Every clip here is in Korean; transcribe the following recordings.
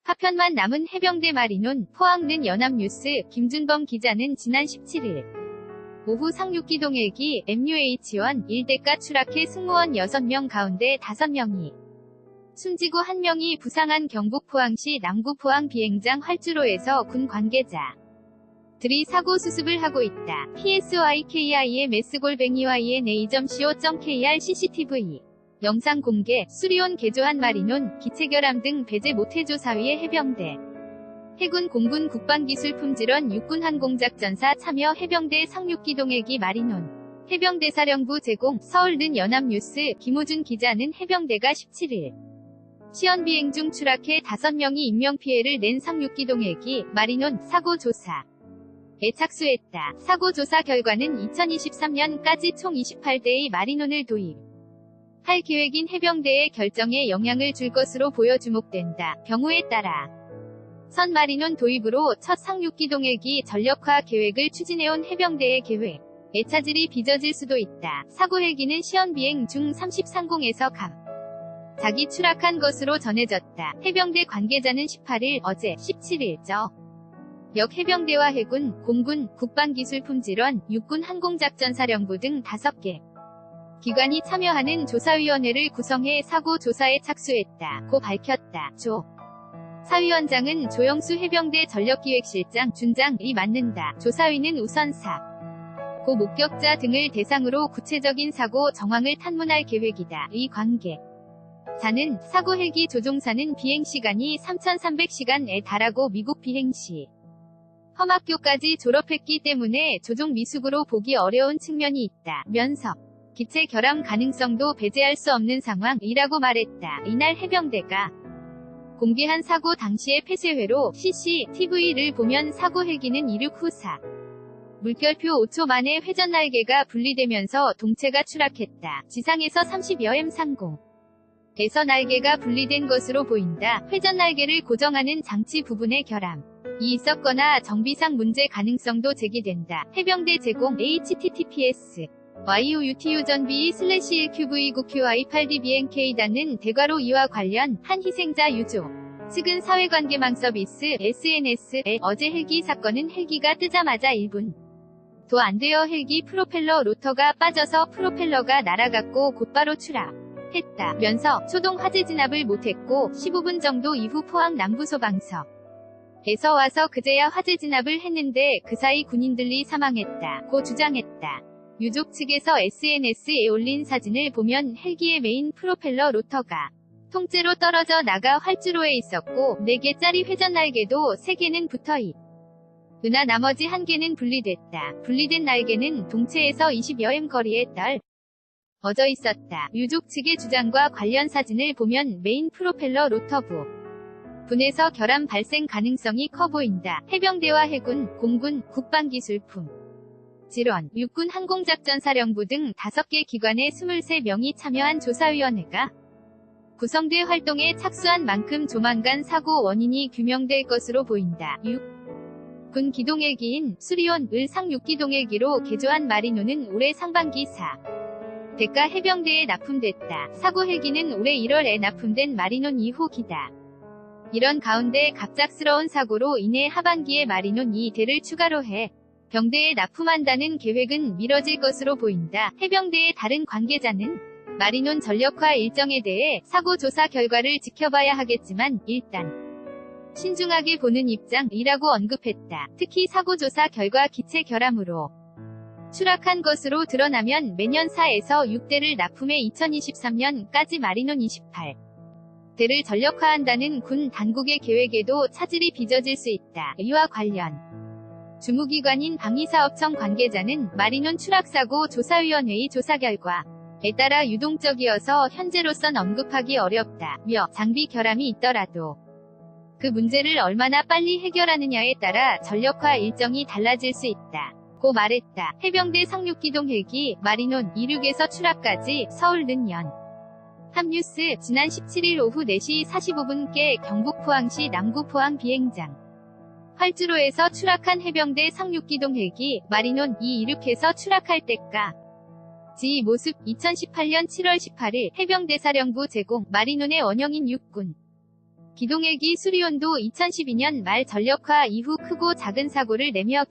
파편만 남은 해병대 마리논, 포항는 연합뉴스, 김준범 기자는 지난 17일 오후 상륙기동 헬기 MUH-1 일대가 추락해 승무원 6명 가운데 5명이 숨지고 1명이 부상한 경북 포항시 남구 포항 비행장 활주로에서 군 관계자들이 사고 수습을 하고 있다. PSYKIMS-YNA.co.kr CCTV 영상 공개, 수리온 개조한 마리논, 기체 결함 등 배제 못해 조사위에 해병대, 해군 공군 국방기술품질원 육군 항공작전사 참여 해병대 상륙기동 헬기 마리논, 해병대사령부 제공, 서울는 연합뉴스, 김호준 기자는 해병대가 17일 시연비행 중 추락해 5명이 인명피해를 낸 상륙기동 헬기, 마리논, 사고조사에 착수했다. 사고조사 결과는 2023년까지 총 28대의 마리논을 도입 할 계획인 해병대의 결정에 영향을 줄 것으로 보여 주목된다. 경우에 따라 선 마리논 도입으로 첫 상륙기동 헬기 전력화 계획을 추진해온 해병대의 계획에 차질이 빚어질 수도 있다. 사고 헬기는 시연비행 중 30상공에서 자기 추락한 것으로 전해졌다. 해병대 관계자는 18일 어제 17일 역 해병대와 해군, 공군, 국방기술품질원, 육군 항공작전사령부 등 5개 기관이 참여하는 조사위원회를 구성해 사고 조사에 착수했다. 고 밝혔다. 사위원장은 조영수 해병대 전력기획실장 준장이 맡는다. 조사위는 우선 사고 목격자 등을 대상으로 구체적인 사고 정황을 탐문할 계획이다. 이 관계자는 사고 헬기 조종사는 비행시간이 3,300시간에 달하고 미국 비행시 험학교까지 졸업했기 때문에 조종 미숙으로 보기 어려운 측면이 있다면서 기체 결함 가능성도 배제할 수 없는 상황이라고 말했다. 이날 해병대가 공개한 사고 당시의 폐쇄회로 CCTV를 보면 사고 헬기는 이륙 후 물결표 5초 만에 회전 날개가 분리되면서 동체가 추락했다. 지상에서 30여m 상공에서 날개가 분리된 것으로 보인다. 회전 날개를 고정하는 장치 부분에 결함이 있었거나 정비상 문제 가능성도 제기된다. 해병대 제공 https yutu전비/1qv9qi8dbnk단은 대괄호 이와 관련 한 희생자 유족 측은 사회관계망 서비스 SNS에 어제 헬기 사건은 헬기가 뜨자마자 1분 도 안 되어 헬기 프로펠러 로터가 빠져서 프로펠러가 날아갔고 곧바로 추락했다면서 초동 화재 진압을 못했고 15분 정도 이후 포항 남부소방서에서 와서 그제야 화재 진압을 했는데 그 사이 군인들이 사망했다고 주장했다. 유족 측에서 SNS에 올린 사진을 보면 헬기의 메인 프로펠러 로터가 통째로 떨어져 나가 활주로에 있었고 4개짜리 회전 날개도 3개는 붙어있으나 나머지 1개는 분리됐다. 분리된 날개는 동체에서 20여m 거리에 떨어져 있었다. 유족 측의 주장과 관련 사진을 보면 메인 프로펠러 로터 부분에서 결함 발생 가능성이 커 보인다. 해병대와 해군, 공군, 국방기술품 질원, 육군 항공작전사령부 등 5개 기관의 23명이 참여한 조사위원회가 구성돼 활동에 착수한 만큼 조만간 사고 원인이 규명될 것으로 보인다. 군 기동헬기인 수리온을 상륙기동헬기로 개조한 마리논은 올해 상반기 대가 해병대에 납품됐다. 사고 헬기는 올해 1월에 납품된 마리논 2호 기다. 이런 가운데 갑작스러운 사고로 인해 하반기에 마리논 2대를 추가로 병대에 납품한다는 계획은 미뤄질 것으로 보인다. 해병대의 다른 관계자는 마리논 전력화 일정에 대해 사고 조사 결과를 지켜봐야 하겠지만 일단 신중하게 보는 입장이라고 언급했다. 특히 사고 조사 결과 기체 결함으로 추락한 것으로 드러나면 매년 4에서 6대를 납품해 2023년까지 마리논 28대를 전력화한다는 군 당국의 계획에도 차질이 빚어질 수 있다. 이와 관련 주무기관인 방위사업청 관계자는 마리논 추락사고 조사위원회의 조사 결과에 따라 유동적이어서 현재로선 언급하기 어렵다며 장비 결함이 있더라도 그 문제를 얼마나 빨리 해결하느냐에 따라 전력화 일정이 달라질 수 있다고 말했다. 해병대 상륙기동 헬기 마리논 이륙에서 추락까지 서울는 합뉴스 지난 17일 오후 4시 45분께 경북 포항시 남구 포항 비행장 활주로에서 추락한 해병대 상륙기동 헬기 마리논 2 이륙해서 추락할 때까지 모습 2018년 7월 18일 해병대사령부 제공 마리논의 원형인 육군 기동헬기 수리온도 2012년 말 전력화 이후 크고 작은 사고를 내며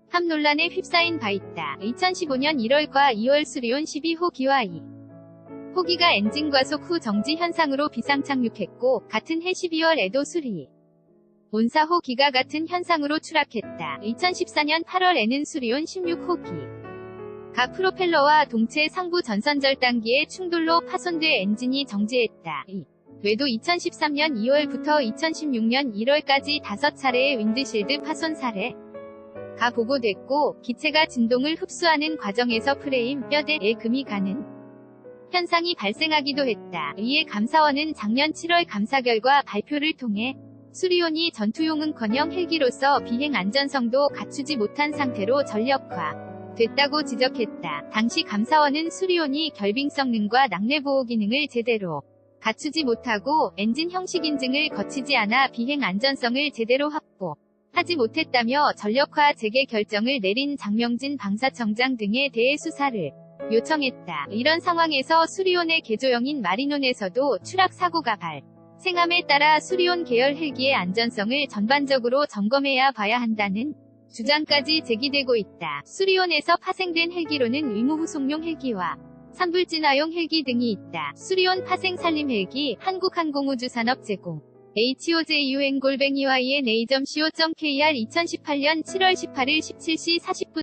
함 논란에 휩싸인 바 있다. 2015년 1월과 2월 수리온 12호 기와 2호기가 엔진 과속 후 정지 현상으로 비상 착륙했고 같은 해 12월에도 수리 온 4호기가 같은 현상으로 추락했다. 2014년 8월에는 수리온 16호기 가 프로펠러와 동체 상부 전선절 단기의 충돌로 파손돼 엔진이 정지했다. 이 외도 2013년 2월부터 2016년 1월까지 5차례의 윈드실드 파손 사례가 보고됐고 기체가 진동을 흡수하는 과정에서 프레임, 뼈대에 금이 가는 현상이 발생하기도 했다. 이에 감사원은 작년 7월 감사 결과 발표를 통해 수리온이 전투용은커녕 헬기로서 비행 안전성도 갖추지 못한 상태로 전력화 됐다고 지적했다. 당시 감사원은 수리온이 결빙 성능과 낙뢰 보호 기능을 제대로 갖추지 못하고 엔진 형식 인증을 거치지 않아 비행 안전성을 제대로 확보하지 못했다며 전력화 재개 결정을 내린 장명진 방사청장 등에 대해 수사를 요청했다. 이런 상황에서 수리온의 개조형인 마리논에서도 추락 사고가 발생함에 따라 수리온 계열 헬기의 안전성을 전반적으로 점검해야 봐야 한다는 주장까지 제기되고 있다. 수리온에서 파생된 헬기로는 의무후송용 헬기와 산불진화용 헬기 등이 있다. 수리온 파생 산림 헬기 한국항공우주산업 제공 HOJUN-EYNA.CO.KR 2018년 7월 18일 17시 40분